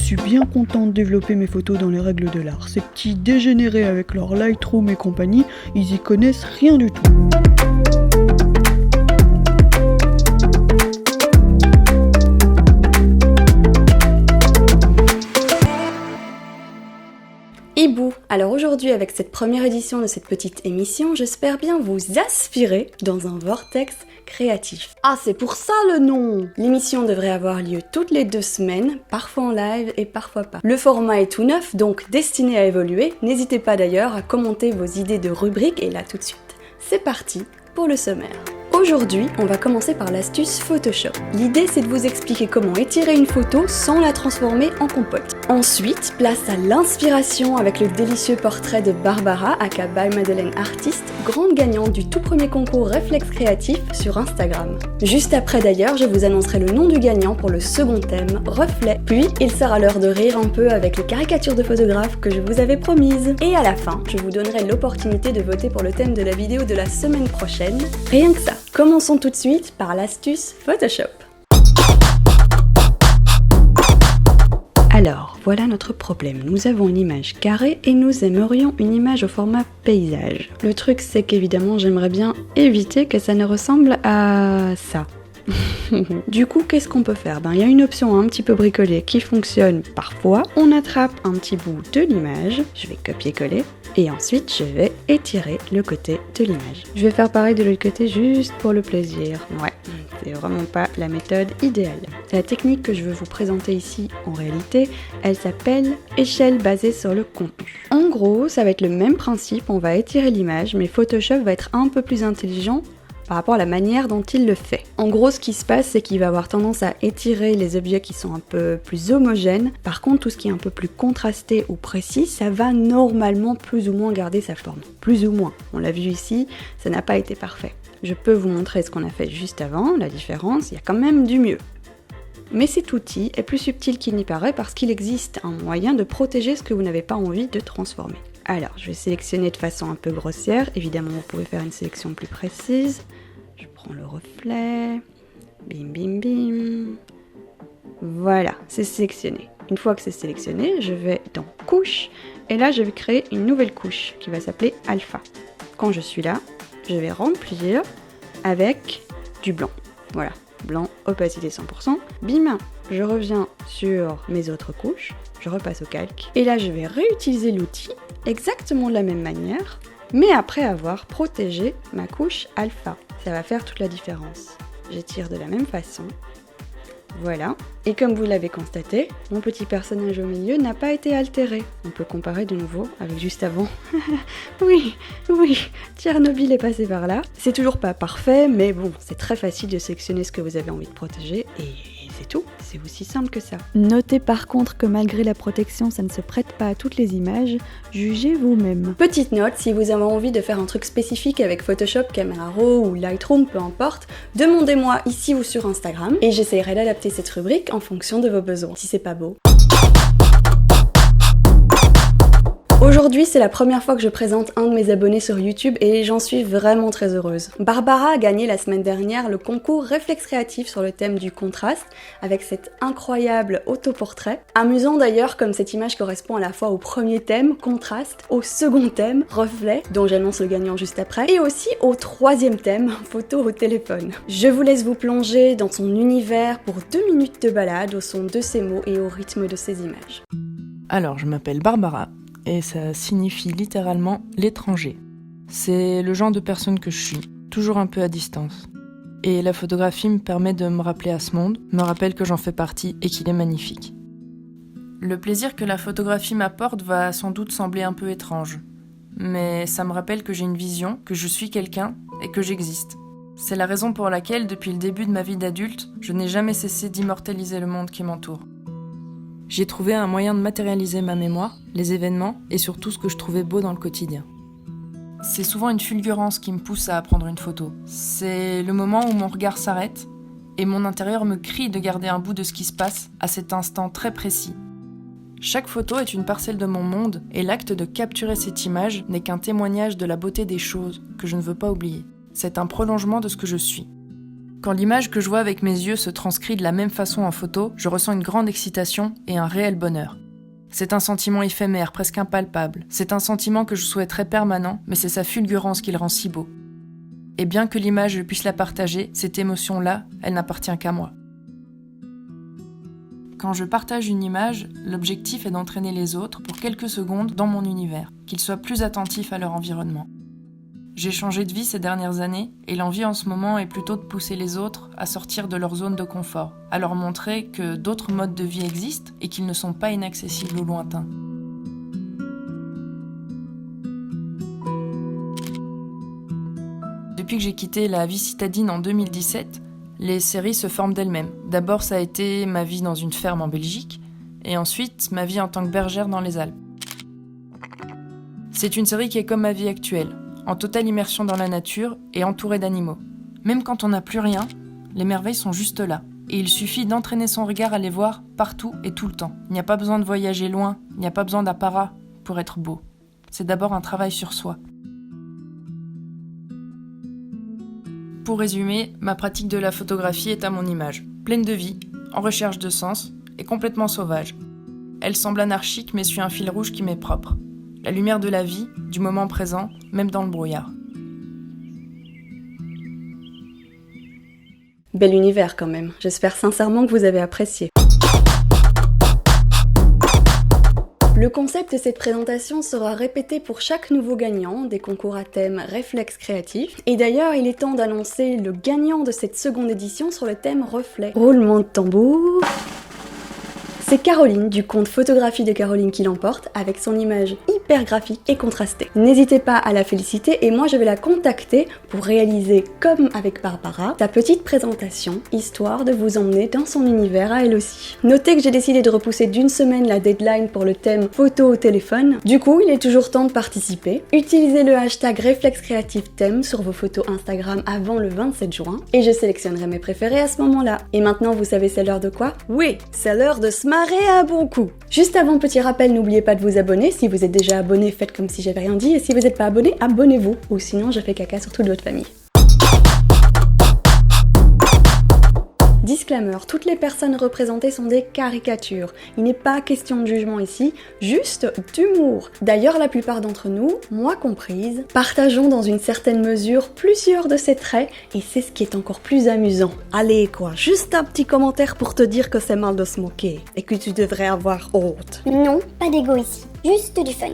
suis bien content de développer mes photos dans les règles de l'art. Ces petits dégénérés avec leur Lightroom et compagnie, ils y connaissent rien du tout. Hibou, alors aujourd'hui avec cette première édition de cette petite émission, j'espère bien vous aspirer dans un vortex créatif. Ah, c'est pour ça le nom! L'émission devrait avoir lieu toutes les 2 semaines, parfois en live et parfois pas. Le format est tout neuf, donc destiné à évoluer. N'hésitez pas d'ailleurs à commenter vos idées de rubriques et là tout de suite, c'est parti pour le sommaire. Aujourd'hui, on va commencer par l'astuce Photoshop. L'idée, c'est de vous expliquer comment étirer une photo sans la transformer en compote. Ensuite, place à l'inspiration avec le délicieux portrait de Barbara, aka by Madeleine Artiste, grande gagnante du tout premier concours Réflexe Créatif sur Instagram. Juste après d'ailleurs, je vous annoncerai le nom du gagnant pour le second thème, Reflet. Puis, il sera l'heure de rire un peu avec les caricatures de photographes que je vous avais promises. Et à la fin, je vous donnerai l'opportunité de voter pour le thème de la vidéo de la semaine prochaine. Rien que ça. Commençons tout de suite par l'astuce Photoshop. Alors, voilà notre problème. Nous avons une image carrée et nous aimerions une image au format paysage. Le truc, c'est qu'évidemment, j'aimerais bien éviter que ça ne ressemble à ça. Du coup, qu'est-ce qu'on peut faire? Il y a une option un petit peu bricolée qui fonctionne parfois. On attrape un petit bout de l'image, je vais copier-coller, et ensuite je vais étirer le côté de l'image. Je vais faire pareil de l'autre côté juste pour le plaisir. Ouais, c'est vraiment pas la méthode idéale. La technique que je veux vous présenter ici, en réalité, elle s'appelle échelle basée sur le contenu. En gros, ça va être le même principe, on va étirer l'image, mais Photoshop va être un peu plus intelligent par rapport à la manière dont il le fait. En gros, ce qui se passe, c'est qu'il va avoir tendance à étirer les objets qui sont un peu plus homogènes. Par contre, tout ce qui est un peu plus contrasté ou précis, ça va normalement plus ou moins garder sa forme. Plus ou moins. On l'a vu ici, ça n'a pas été parfait. Je peux vous montrer ce qu'on a fait juste avant, la différence, il y a quand même du mieux. Mais cet outil est plus subtil qu'il n'y paraît parce qu'il existe un moyen de protéger ce que vous n'avez pas envie de transformer. Alors, je vais sélectionner de façon un peu grossière. Évidemment, vous pouvez faire une sélection plus précise. Je prends le reflet. Bim, bim, bim. Voilà, c'est sélectionné. Une fois que c'est sélectionné, je vais dans Couche. Et là, je vais créer une nouvelle couche qui va s'appeler Alpha. Quand je suis là, je vais remplir avec du blanc. Voilà, blanc, opacité 100%. Bim, je reviens sur mes autres couches. Je repasse au calque. Et là, je vais réutiliser l'outil exactement de la même manière, mais après avoir protégé ma couche alpha. Ça va faire toute la différence. J'étire de la même façon. Voilà. Et comme vous l'avez constaté, mon petit personnage au milieu n'a pas été altéré. On peut comparer de nouveau avec juste avant. Oui, Tchernobyl est passé par là. C'est toujours pas parfait, mais bon, c'est très facile de sélectionner ce que vous avez envie de protéger et c'est tout, c'est aussi simple que ça. Notez par contre que malgré la protection, ça ne se prête pas à toutes les images, jugez vous-même. Petite note, si vous avez envie de faire un truc spécifique avec Photoshop, Camera Raw ou Lightroom, peu importe, demandez-moi ici ou sur Instagram et j'essaierai d'adapter cette rubrique en fonction de vos besoins. Si c'est pas beau. Aujourd'hui, c'est la première fois que je présente un de mes abonnés sur YouTube et j'en suis vraiment très heureuse. Barbara a gagné la semaine dernière le concours Réflexe Créatif sur le thème du contraste avec cet incroyable autoportrait. Amusant d'ailleurs comme cette image correspond à la fois au premier thème, contraste, au second thème, reflet, dont j'annonce le gagnant juste après, et aussi au troisième thème, photo au téléphone. Je vous laisse vous plonger dans son univers pour 2 minutes de balade au son de ses mots et au rythme de ses images. Alors, je m'appelle Barbara. Et ça signifie littéralement l'étranger. C'est le genre de personne que je suis, toujours un peu à distance. Et la photographie me permet de me rappeler à ce monde, me rappelle que j'en fais partie et qu'il est magnifique. Le plaisir que la photographie m'apporte va sans doute sembler un peu étrange, mais ça me rappelle que j'ai une vision, que je suis quelqu'un et que j'existe. C'est la raison pour laquelle, depuis le début de ma vie d'adulte, je n'ai jamais cessé d'immortaliser le monde qui m'entoure. J'ai trouvé un moyen de matérialiser ma mémoire, les événements et surtout ce que je trouvais beau dans le quotidien. C'est souvent une fulgurance qui me pousse à prendre une photo. C'est le moment où mon regard s'arrête et mon intérieur me crie de garder un bout de ce qui se passe à cet instant très précis. Chaque photo est une parcelle de mon monde et l'acte de capturer cette image n'est qu'un témoignage de la beauté des choses que je ne veux pas oublier. C'est un prolongement de ce que je suis. Quand l'image que je vois avec mes yeux se transcrit de la même façon en photo, je ressens une grande excitation et un réel bonheur. C'est un sentiment éphémère, presque impalpable. C'est un sentiment que je souhaiterais permanent, mais c'est sa fulgurance qui le rend si beau. Et bien que l'image je puisse la partager, cette émotion-là, elle n'appartient qu'à moi. Quand je partage une image, l'objectif est d'entraîner les autres pour quelques secondes dans mon univers, qu'ils soient plus attentifs à leur environnement. J'ai changé de vie ces dernières années et l'envie en ce moment est plutôt de pousser les autres à sortir de leur zone de confort, à leur montrer que d'autres modes de vie existent et qu'ils ne sont pas inaccessibles ou lointains. Depuis que j'ai quitté la vie citadine en 2017, les séries se forment d'elles-mêmes. D'abord, ça a été ma vie dans une ferme en Belgique, et ensuite ma vie en tant que bergère dans les Alpes. C'est une série qui est comme ma vie actuelle, en totale immersion dans la nature et entourée d'animaux. Même quand on n'a plus rien, les merveilles sont juste là, et il suffit d'entraîner son regard à les voir partout et tout le temps. Il n'y a pas besoin de voyager loin, il n'y a pas besoin d'apparat pour être beau. C'est d'abord un travail sur soi. Pour résumer, ma pratique de la photographie est à mon image, pleine de vie, en recherche de sens et complètement sauvage. Elle semble anarchique mais suit un fil rouge qui m'est propre. La lumière de la vie, du moment présent, même dans le brouillard. Bel univers quand même, j'espère sincèrement que vous avez apprécié. Le concept de cette présentation sera répété pour chaque nouveau gagnant des concours à thème Réflexe créatif. Et d'ailleurs, il est temps d'annoncer le gagnant de cette seconde édition sur le thème Reflet. Roulement de tambour. C'est Caroline du compte Photographie de Caroline qui l'emporte avec son image hyper graphique et contrastée. N'hésitez pas à la féliciter et moi je vais la contacter pour réaliser, comme avec Barbara, sa petite présentation, histoire de vous emmener dans son univers à elle aussi. Notez que j'ai décidé de repousser d'une semaine la deadline pour le thème photo au téléphone. Du coup, il est toujours temps de participer. Utilisez le hashtag Réflexe créatif thème sur vos photos Instagram avant le 27 juin et je sélectionnerai mes préférés à ce moment-là. Et maintenant, vous savez c'est l'heure de quoi? Oui, c'est l'heure de se marrer à bon coup. Juste avant, petit rappel, n'oubliez pas de vous abonner. Si vous êtes déjà abonné, faites comme si j'avais rien dit. Et si vous n'êtes pas abonné, abonnez-vous. Ou sinon, je fais caca sur toute votre famille. Disclaimer, toutes les personnes représentées sont des caricatures. Il n'est pas question de jugement ici, juste d'humour. D'ailleurs, la plupart d'entre nous, moi comprise, partageons dans une certaine mesure plusieurs de ces traits et c'est ce qui est encore plus amusant. Allez quoi, juste un petit commentaire pour te dire que c'est mal de se moquer et que tu devrais avoir honte. Non, pas d'ego ici, juste du fun.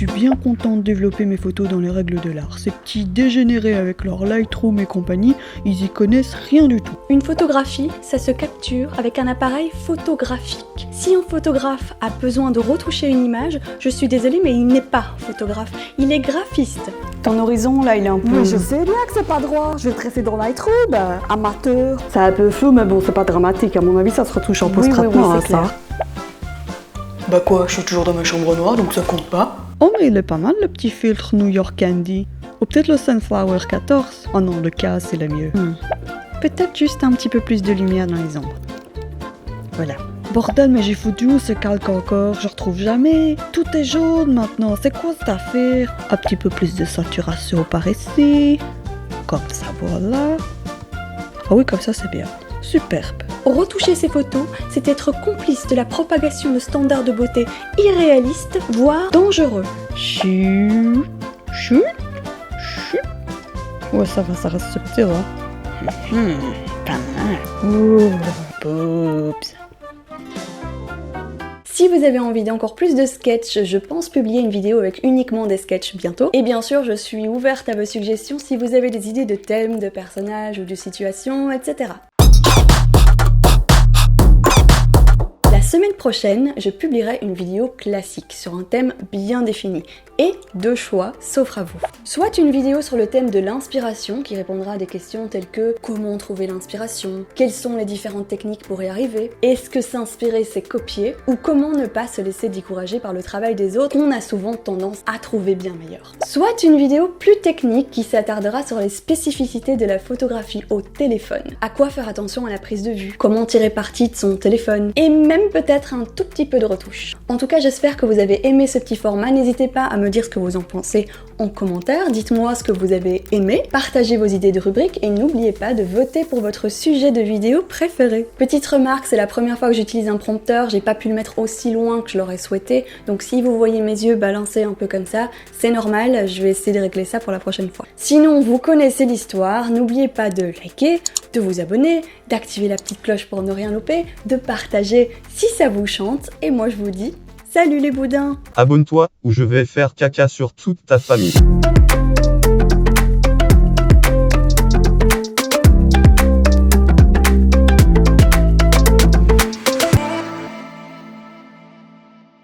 Je suis bien content de développer mes photos dans les règles de l'art. Ces petits dégénérés avec leur Lightroom et compagnie, ils y connaissent rien du tout. Une photographie, ça se capture avec un appareil photographique. Si un photographe a besoin de retoucher une image, je suis désolée mais il n'est pas photographe, il est graphiste. Ton horizon là il est un peu... Mais je sais bien que c'est pas droit, je vais tracer dans Lightroom, amateur. C'est un peu flou mais bon c'est pas dramatique, à mon avis ça se retouche en post-traitement oui, c'est clair. Bah quoi, je suis toujours dans ma chambre noire donc ça compte pas. Oh mais il est pas mal le petit filtre New York Candy. Ou peut-être le Sunflower 14. Oh non, le K c'est le mieux. Peut-être juste un petit peu plus de lumière dans les ombres. Voilà. Bordel, mais j'ai foutu où ce calque encore? Je retrouve jamais. Tout est jaune maintenant. C'est quoi cette affaire? Un petit peu plus de saturation par ici. Comme ça, voilà. Ah oui, comme ça c'est bien. Superbe. Retoucher ces photos, c'est être complice de la propagation de standards de beauté irréalistes, voire dangereux. Chut. Chut. Chut. Ouais, ça va, ça reste subtil, hein. Pas mal. Ouh, boobs. Si vous avez envie d'encore plus de sketchs, je pense publier une vidéo avec uniquement des sketchs bientôt. Et bien sûr, je suis ouverte à vos suggestions si vous avez des idées de thèmes, de personnages ou de situations, etc. La semaine prochaine, je publierai une vidéo classique sur un thème bien défini. Et deux choix s'offrent à vous. Soit une vidéo sur le thème de l'inspiration qui répondra à des questions telles que comment trouver l'inspiration, quelles sont les différentes techniques pour y arriver, est-ce que s'inspirer c'est copier, ou comment ne pas se laisser décourager par le travail des autres, on a souvent tendance à trouver bien meilleur. Soit une vidéo plus technique qui s'attardera sur les spécificités de la photographie au téléphone, à quoi faire attention à la prise de vue, comment tirer parti de son téléphone, et même peut-être un tout petit peu de retouche. En tout cas, j'espère que vous avez aimé ce petit format. N'hésitez pas à me dire ce que vous en pensez en commentaire. Dites-moi ce que vous avez aimé, partagez vos idées de rubriques et n'oubliez pas de voter pour votre sujet de vidéo préféré. Petite remarque, c'est la première fois que j'utilise un prompteur, j'ai pas pu le mettre aussi loin que je l'aurais souhaité, donc si vous voyez mes yeux balancer un peu comme ça, c'est normal, je vais essayer de régler ça pour la prochaine fois. Sinon, vous connaissez l'histoire, n'oubliez pas de liker, de vous abonner, d'activer la petite cloche pour ne rien louper, de partager si ça vous chante, et moi je vous dis salut les boudins! Abonne-toi ou je vais faire caca sur toute ta famille.